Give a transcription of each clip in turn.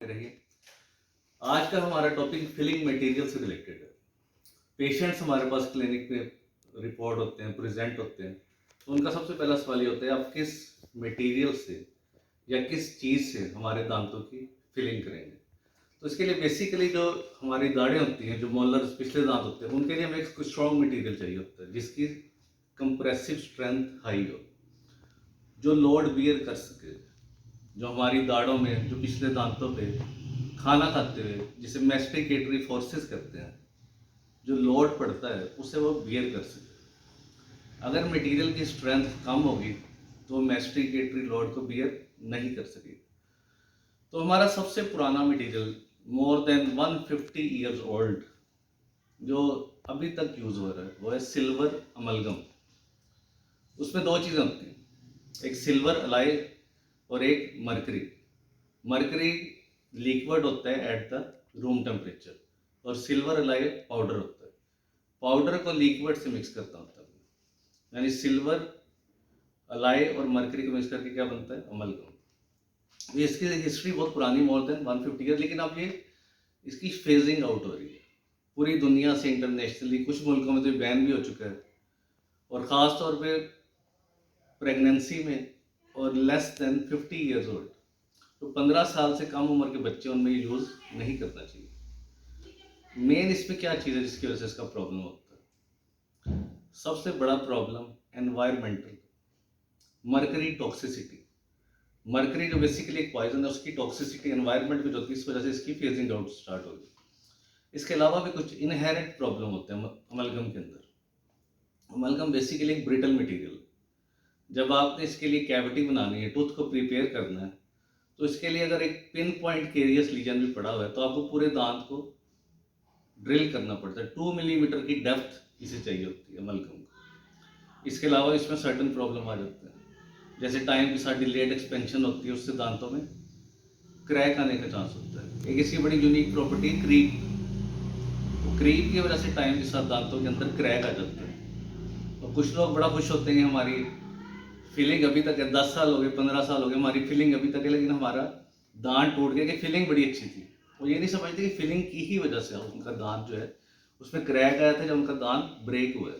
रहिए। आज का हमारा टॉपिक फिलिंग मटेरियल से रिलेटेड है। पेशेंट्स हमारे पास क्लिनिक पे रिपोर्ट होते हैं, प्रेजेंट होते हैं, तो उनका सबसे पहला सवाल ये होता है आप किस मटेरियल से या किस चीज़ से हमारे दांतों की फिलिंग करेंगे। तो इसके लिए बेसिकली जो हमारी दाढ़ें होती हैं, जो मोलर्स पिछले दांत होते हैं, उनके लिए हमें एक स्ट्रॉन्ग मटेरियल चाहिए होता है जिसकी कंप्रेसिव स्ट्रेंथ हाई हो, जो लोड बियर कर सके, जो हमारी दाढ़ों में, जो पिछले दांतों पे खाना खाते हुए जिसे मैस्टिकेटरी फोर्सेस करते हैं, जो लोड पड़ता है उसे वो बियर कर सके। अगर मटेरियल की स्ट्रेंथ कम होगी तो मैस्टिकेटरी लोड को बियर नहीं कर सकेगी। तो हमारा सबसे पुराना material more than 150 years old जो अभी तक यूज हो रहा है वो है सिल्वर अमलगम। उसमें दो चीज़ें होती हैं, एक सिल्वर अलाई और एक मरकरी। मरकरी लिक्विड होता है एट द रूम टेम्परेचर और सिल्वर अलाई पाउडर होता है। पाउडर को लिक्विड से मिक्स करता होता है, यानी सिल्वर अलाई और मरकरी को मिक्स करके क्या बनता है, अमलगम। ये इसकी हिस्ट्री बहुत पुरानी, मोर देन 150 ईयर, लेकिन अब ये इसकी फेजिंग आउट हो रही है पूरी दुनिया से इंटरनेशनली। कुछ मुल्कों में तो बैन भी हो चुका है, और ख़ास तौर पे प्रेगनेंसी में और लेस देन 50 ईयर्स ओल्ड, तो 15 साल से कम उम्र के बच्चे, उनमें ये यूज़ नहीं करना चाहिए। मेन इसमें क्या चीज़ है जिसकी वजह से इसका प्रॉब्लम होता है? सबसे बड़ा problem environmental, mercury toxicity. Mercury जो बेसिकली एक पॉइजन है, उसकी टॉक्सिसिटी एनवायरनमेंट में होती है, इस वजह से इसकी फेजिंग आउट स्टार्ट होगी। इसके अलावा भी कुछ इनहेरेंट प्रॉब्लम होते हैं अमलगम के अंदर। अमलगम बेसिकली एक ब्रिटल मटेरियल, जब आपने इसके लिए कैविटी बनानी है, टूथ को प्रिपेयर करना है, तो इसके लिए अगर एक पिन पॉइंट केरियस लीजन भी पड़ा हुआ है तो आपको पूरे दांत को ड्रिल करना पड़ता है। 2 मिलीमीटर की डेप्थ इसे चाहिए होती है अमलगम को। इसके अलावा इसमें सर्टन प्रॉब्लम आ जाते हैं, जैसे टाइम के साथ डिलेड एक्सपेंशन होती है, उससे दांतों में क्रैक आने का चांस होता है। एक इसकी बड़ी यूनिक प्रॉपर्टी क्रीप, तो क्रीप की वजह से टाइम के साथ दांतों के अंदर क्रैक आ जाते हैं। और कुछ लोग बड़ा खुश होते हैं कि हमारी फीलिंग अभी तक है, 10 साल हो गए, 15 साल हो गए, हमारी फीलिंग अभी तक है, लेकिन हमारा दांत टूट गया कि फीलिंग बड़ी अच्छी थी। वो ये नहीं समझते कि फीलिंग की ही वजह से उनका दांत जो है उसमें क्रैक आया था जब उनका दांत ब्रेक हुआ है।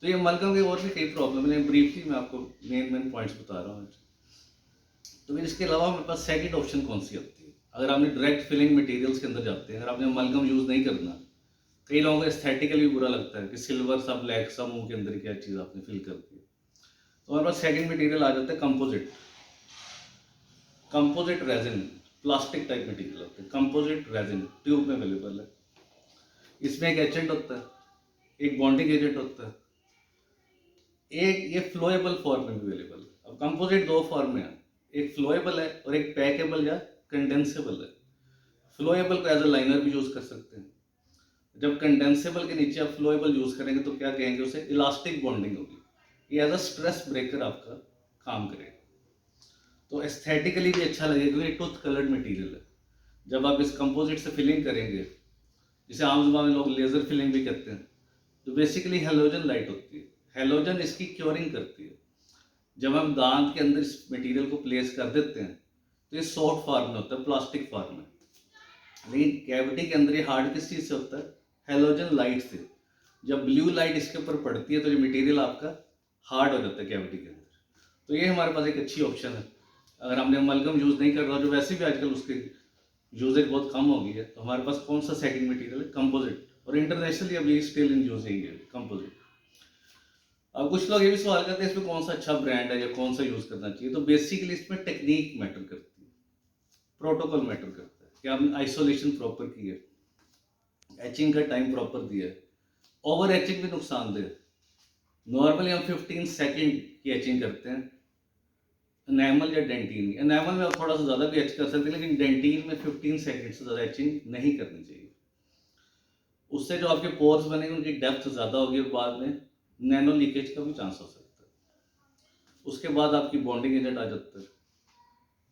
तो ये अमलगम के और भी कई प्रॉब्लम है, ब्रीफली मैं आपको मेन पॉइंट्स बता रहा हूँ। तो फिर इसके अलावा हमारे पास सेकंड ऑप्शन कौन सी होती है? अगर आपने डायरेक्ट फिलिंग मटेरियल्स के अंदर जाते हैं, अगर आपने अमलगम यूज़ नहीं करना, कई लोगों को एस्थेटिकली बुरा लगता है कि सिल्वर सा ब्लैक सा मुंह के अंदर क्या चीज़ आपने फिल कर दी। तो हमारे पास सेकंड मटेरियल आ जाता है composite. Composite resin, plastic type material होता है। कंपोजिट रेजिन ट्यूब में अवेलेबल है। इसमें एक एजेंट होता है, एक बॉन्डिंग एजेंट होता है, एक ये फ्लोएबल फॉर्म में अवेलेबल है। अब कंपोजिट दो फॉर्म में है, एक फ्लोएबल है और एक पैकेबल या कंडेंसेबल है। फ्लोएबल को एज अ लाइनर भी यूज़ कर सकते हैं। जब कंडेंसेबल के नीचे आप फ्लोएबल यूज़ करेंगे तो क्या कहेंगे उसे, इलास्टिक बॉन्डिंग होगी, ये एज अ स्ट्रेस ब्रेकर आपका काम करेगा। तो एस्थेटिकली भी अच्छा लगेगा क्योंकि टूथ कलर्ड मटेरियल है। जब आप इस कंपोजिट से फिलिंग करेंगे, जिसे आम जुबान में लोग लेज़र फिलिंग भी कहते हैं, तो बेसिकली हेलोजन लाइट होती है। हेलोजन इसकी क्योरिंग करती है। जब हम दांत के अंदर इस मटेरियल को प्लेस कर देते हैं तो ये सॉफ्ट फॉर्म में होता है, प्लास्टिक फॉर्म में, लेकिन कैविटी के अंदर ये हार्ड किस चीज़ से होता है, हेलोजन लाइट से। जब ब्लू लाइट इसके ऊपर पड़ती है तो ये मटेरियल आपका हार्ड हो जाता है कैविटी के अंदर। तो ये हमारे पास एक अच्छी ऑप्शन है। अगर हमने अमलगम यूज़ नहीं कर रहा, जो वैसे भी आजकल उसके यूजेज बहुत कम हो गई है, तो हमारे पास कौन सा सेकंड मटेरियल है, कंपोजिट। और इंटरनेशनली अब ये स्टिल इन यूज है कंपोजिट। अब कुछ लोग ये भी सवाल करते हैं इसमें कौन सा अच्छा ब्रांड है या कौन सा यूज़ करना चाहिए। तो बेसिकली इसमें टेक्निक मैटर करती है, प्रोटोकॉल मैटर करता है कि आपने आइसोलेशन प्रॉपर की है, एचिंग का टाइम प्रॉपर दिया है। ओवर एचिंग भी नुकसानदेह है। नॉर्मली हम 15 सेकेंड की एचिंग करते हैं एनामल या डेंटिन। एनामल में आप थोड़ा सा ज़्यादा भी एच कर सकते हैं, लेकिन डेंटिन में 15 सेकेंड से ज़्यादा एचिंग नहीं करनी चाहिए। उससे जो आपके पोर्स बनेंगे उनकी डेप्थ ज़्यादा होगी और बाद में नैनो लीकेज का भी चांस हो सकता है। उसके बाद आपकी बॉन्डिंग एजेंट आ जाता है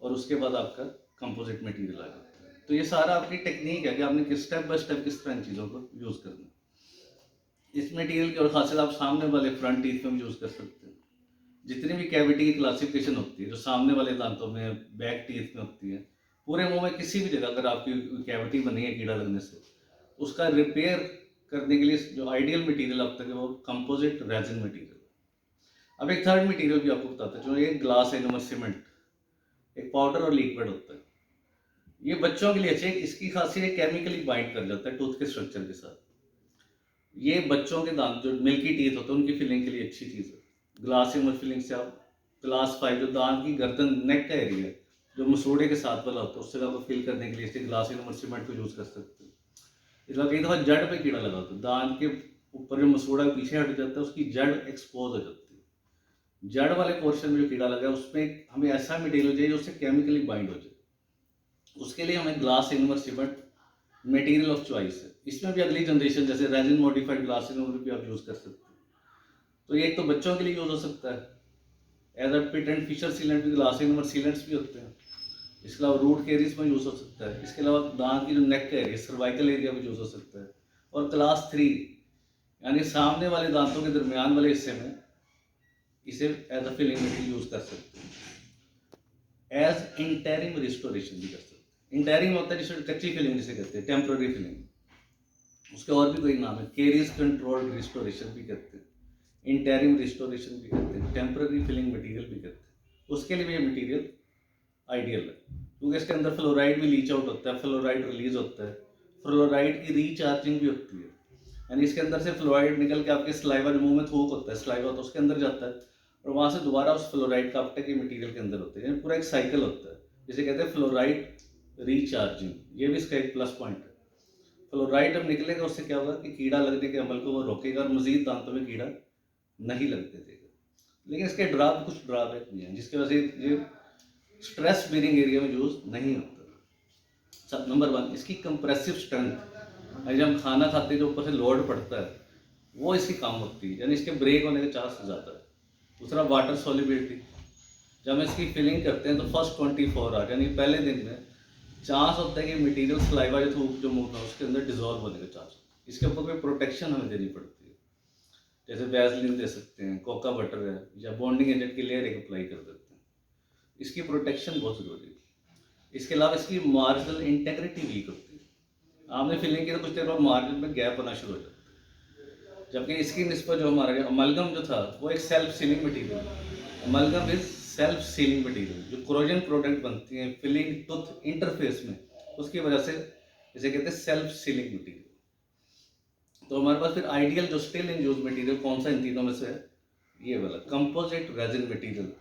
और उसके बाद आपका कंपोजिट मटेरियल आ जाता है। तो ये सारा आपकी टेक्निक है कि आपने किस स्टेप बाय स्टेप किस तरह इन चीज़ों को यूज़ करना है। इस मटेरियल की और खासियत आप सामने वाले फ्रंट टीथ में भी यूज़ कर सकते हैं। जितनी भी कैविटी की क्लासिफिकेशन होती है, जो सामने वाले दांतों में, बैक टीथ में होती है, पूरे मुंह में किसी भी जगह अगर आपकी कैविटी बनी है कीड़ा लगने से, उसका रिपेयर करने के लिए जो आइडियल मटेरियल अब तक है वो कंपोजिट रेजिन मटेरियल। अब एक थर्ड मटेरियल भी आपको बताता है, जो एक ग्लास एनोमर सीमेंट, एक पाउडर और लिक्विड होता है। ये बच्चों के लिए अच्छे, इसकी खासियत केमिकली बाइंड कर जाता है टूथ के स्ट्रक्चर के साथ। ये बच्चों के दांत जो मिल्की टीथ होते हैं उनकी फिलिंग के लिए अच्छी चीज़ है। ग्लास एनोमर फिलिंग से आप क्लास 5 जो दांत की गर्दन नेक का एरिया है जो मसूड़े के साथ वाला होता है उससे आपको फिल करने के लिए इसके ग्लास एनोमर सीमेंट को यूज़ कर सकते हैं। इसका कई दफ़ा जड़ पे कीड़ा लगा होता है, दांत के ऊपर जो मसूड़ा पीछे हट जाता है उसकी जड़ एक्सपोज हो जाती है। जड़ वाले पोर्शन में जो कीड़ा लगा है उसमें हमें ऐसा मटेरियल चाहिए जो उससे केमिकली बाइंड हो जाए। उसके लिए हमें glass anomer cement material of choice है। इसमें भी अगली जनरेशन जैसे रेजिन मॉडिफाइड ग्लास एनोमर भी आप यूज़ कर सकते हैं। तो ये एक तो बच्चों के लिए यूज़ हो सकता है as a pit and fissure sealant भी, ग्लास एनोमर सीलेंट्स भी होते हैं। इसके अलावा रूट केरीज में यूज़ हो सकता है। इसके अलावा दांत की जो नेक का एरिया, सर्वाइकल एरिया में यूज़ हो सकता है। और क्लास 3 यानी सामने वाले दांतों के दरमियान वाले हिस्से में इसे as a filling material use कर सकते हैं। एज इंटरिम रिस्टोरेशन भी कर सकते हैं। इंटरिम होता है जिसे कच्ची फिलिंग जिसे कहते हैं, टेम्पररी फिलिंग। उसके और भी कोई नाम है, केरीज कंट्रोल्ड रिस्टोरेशन भी कहते हैं, इंटरिम रिस्टोरेशन भी कहते हैं, टेम्पररी फिलिंग मटेरियल भी कहते हैं। उसके लिए भी ये मटेरियल आइडियल है क्योंकि इसके अंदर फ्लोराइड भी लीच आउट होता है, फ्लोराइड रिलीज होता है, फ्लोराइड की रीचार्जिंग भी होती है। यानी इसके अंदर से फ्लोराइड निकल के आपके स्लाइवा जो मुंह में थूक होता है, स्लाइवा तो उसके अंदर जाता है और वहाँ से दोबारा उस फ्लोराइड का अपटेक मटेरियल के अंदर होता है। यानी पूरा एक साइकिल होता है जिसे कहते हैं फ्लोराइड रीचार्जिंग। ये भी इसका एक प्लस पॉइंट है। फ्लोराइड जब निकलेगा उससे क्या होगा कि कीड़ा लगने के अमल को वो रोकेगा और मजीद दांतों में कीड़ा नहीं लगने देगा। लेकिन इसके कुछ ड्रॉबैक भी हैं जिसकी वजह से ये स्ट्रेस बेरिंग एरिया में यूज नहीं होता। नंबर 1, इसकी कंप्रेसिव स्ट्रेंथ। जब हम खाना खाते हैं जो ऊपर से लोड पड़ता है वो इसकी कम होती है, यानी इसके ब्रेक होने के चांस ज़्यादा है। दूसरा, वाटर सॉल्युबिलिटी। जब हम इसकी फिलिंग करते हैं तो फर्स्ट 24 आवर यानी पहले दिन में चांस होता है कि मटेरियल सलाइवा जो मुंह में उसके अंदर डिजोल्व होने का चांस। इसके ऊपर कोई प्रोटेक्शन हमें देनी पड़ती है, जैसे वैसलीन दे सकते हैं, कोका बटर है या बॉन्डिंग एजेंट की लेयर एक अप्लाई कर देते हैं। इसकी प्रोटेक्शन बहुत ज़रूरी है। इसके अलावा इसकी मार्जिनल इंटेग्रिटी वीक होती है। आपने फिलिंग की तो कुछ देर बाद मार्जिन में गैप होना शुरू हो जाता है। जबकि इसकी निस्बत जो हमारा अमलगम जो था वो एक self ceiling material. Amalgam is self ceiling material. जो क्रोजन प्रोडक्ट बनती हैं फिलिंग टूथ इंटरफेस में, उसकी वजह से इसे कहते हैं सेल्फ सीलिंग मटेरियल। तो हमारे पास फिर आइडियल जो स्टिल इन यूज मटेरियल कौन सा इन तीनों में से है? ये वाला कंपोजिट रेजिन मटेरियल।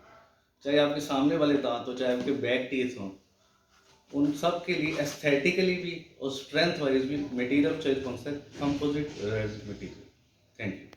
चाहे आपके सामने वाले दांत हो, चाहे आपके बैक टीथ हों, उन सब के लिए एस्थेटिकली भी और स्ट्रेंथ वाइज भी मटेरियल चॉइस कौन सा है? Composite resin material. Thank you.